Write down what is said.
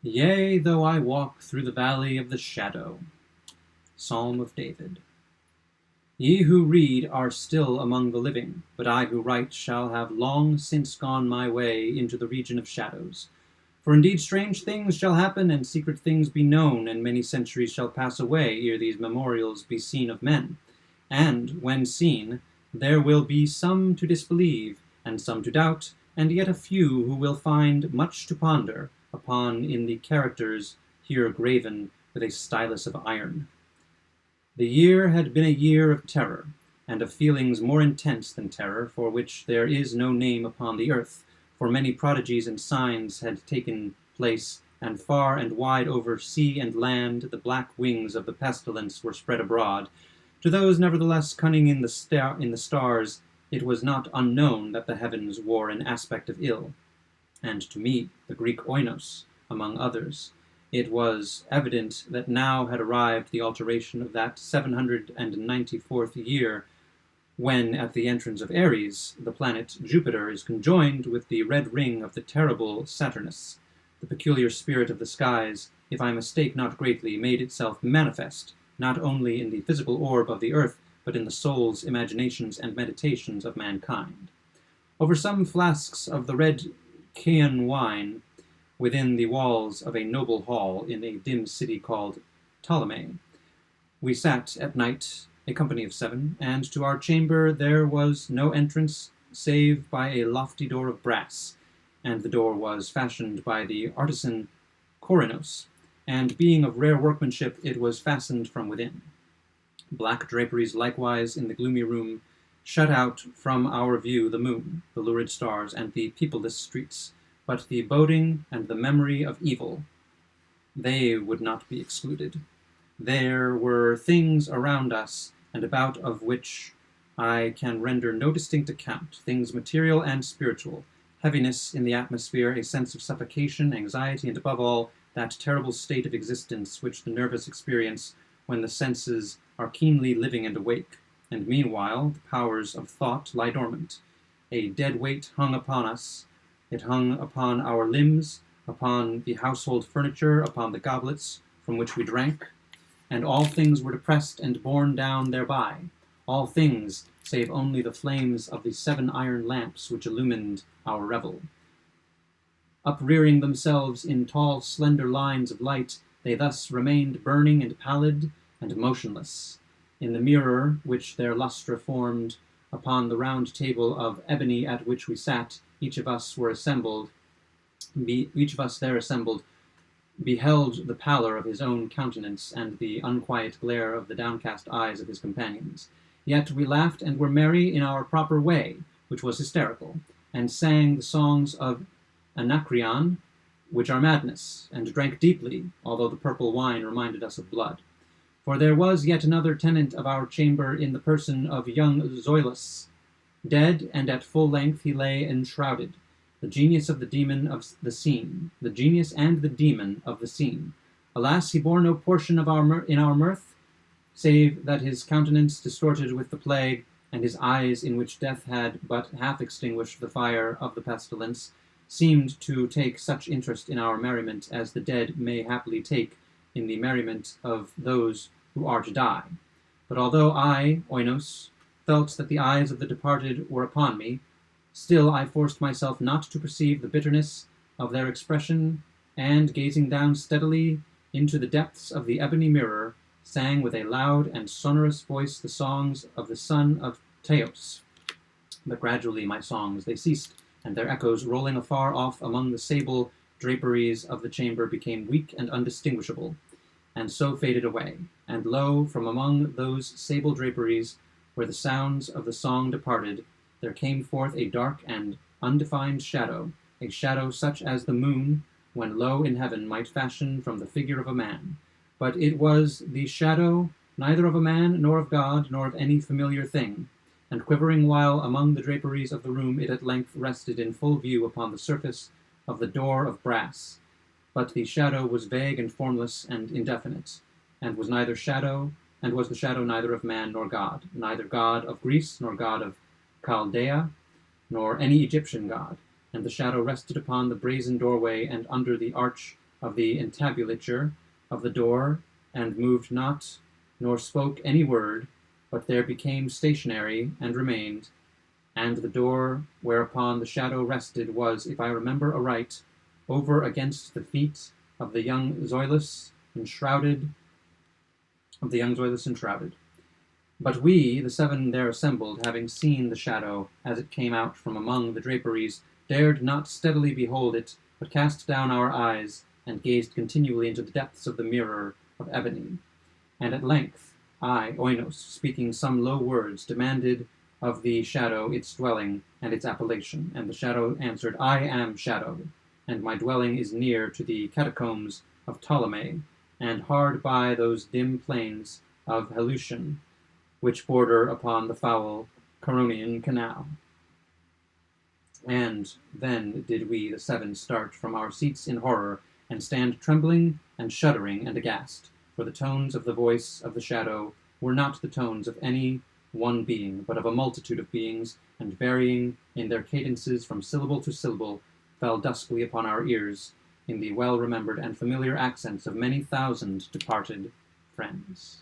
Yea, though I walk through the valley of the shadow. Psalm of David. Ye who read are still among the living, but I who write shall have long since gone my way into the region of shadows. For indeed strange things shall happen, and secret things be known, and many centuries shall pass away ere these memorials be seen of men. And, when seen, there will be some to disbelieve, and some to doubt, and yet a few who will find much to ponder upon in the characters here graven with a stylus of iron. The year had been a year of terror, and of feelings more intense than terror, for which there is no name upon the earth, for many prodigies and signs had taken place, and far and wide over sea and land the black wings of the pestilence were spread abroad. To those, nevertheless, cunning in the stars, it was not unknown that the heavens wore an aspect of ill, and to me, the Greek oinos, among others, it was evident that now had arrived the alteration of that 794th year, when, at the entrance of Aries, the planet Jupiter is conjoined with the red ring of the terrible Saturnus. The peculiar spirit of the skies, if I mistake not greatly, made itself manifest, not only in the physical orb of the earth, but in the souls, imaginations, and meditations of mankind. Over some flasks of the red Chian wine, within the walls of a noble hall in a dim city called Ptolemy, we sat at night, a company of 7, and to our chamber there was no entrance save by a lofty door of brass, and the door was fashioned by the artisan Corinos, and being of rare workmanship, it was fastened from within. Black draperies likewise in the gloomy room shut out from our view the moon, the lurid stars, and the peopleless streets, but the boding and the memory of evil, they would not be excluded. There were things around us and about of which I can render no distinct account, things material and spiritual, heaviness in the atmosphere, a sense of suffocation, anxiety, and above all, that terrible state of existence which the nervous experience when the senses are keenly living and awake, and meanwhile the powers of thought lie dormant. A dead weight hung upon us. It hung upon our limbs, upon the household furniture, upon the goblets from which we drank, and all things were depressed and borne down thereby, all things save only the flames of the 7 iron lamps which illumined our revel. Uprearing themselves in tall, slender lines of light, they thus remained burning and pallid and motionless. In the mirror which their lustre formed upon the round table of ebony at which we sat, each of us there assembled, beheld the pallor of his own countenance and the unquiet glare of the downcast eyes of his companions. Yet we laughed and were merry in our proper way, which was hysterical, and sang the songs of Anacreon, which are madness, and drank deeply, although the purple wine reminded us of blood. For there was yet another tenant of our chamber in the person of young Zoilus. Dead, and at full length he lay enshrouded, the genius of the demon of the scene, the genius and the demon of the scene. Alas, he bore no portion of in our mirth, save that his countenance, distorted with the plague, and his eyes, in which death had but half extinguished the fire of the pestilence, seemed to take such interest in our merriment as the dead may happily take in the merriment of those who are to die. But although I, Oinos, felt that the eyes of the departed were upon me, still I forced myself not to perceive the bitterness of their expression, and, gazing down steadily into the depths of the ebony mirror, sang with a loud and sonorous voice the songs of the son of Teos. But gradually my songs they ceased, and their echoes, rolling afar off among the sable draperies of the chamber, became weak and undistinguishable, and so faded away. And lo, from among those sable draperies, where the sounds of the song departed, there came forth a dark and undefined shadow, a shadow such as the moon, when low in heaven, might fashion from the figure of a man. But it was the shadow neither of a man, nor of God, nor of any familiar thing, and quivering while among the draperies of the room, it at length rested in full view upon the surface of the door of brass. But the shadow was vague and formless and indefinite, and was the shadow neither of man nor God, neither God of Greece, nor God of Chaldea, nor any Egyptian god, and the shadow rested upon the brazen doorway and under the arch of the entablature of the door, and moved not, nor spoke any word, but there became stationary, and remained. And the door whereupon the shadow rested was, if I remember aright, over against the feet of the young Zoilus enshrouded. But we, the seven there assembled, having seen the shadow as it came out from among the draperies, dared not steadily behold it, but cast down our eyes, and gazed continually into the depths of the mirror of ebony. And at length I, Oinos, speaking some low words, demanded of the shadow its dwelling and its appellation. And the shadow answered, I am Shadow, and my dwelling is near to the catacombs of Ptolemy, and hard by those dim plains of Helution, which border upon the foul Coronian Canal. And then did we, the seven, start from our seats in horror, and stand trembling and shuddering and aghast, for the tones of the voice of the shadow were not the tones of any one being, but of a multitude of beings, and varying in their cadences from syllable to syllable, fell duskly upon our ears in the well-remembered and familiar accents of many thousand departed friends.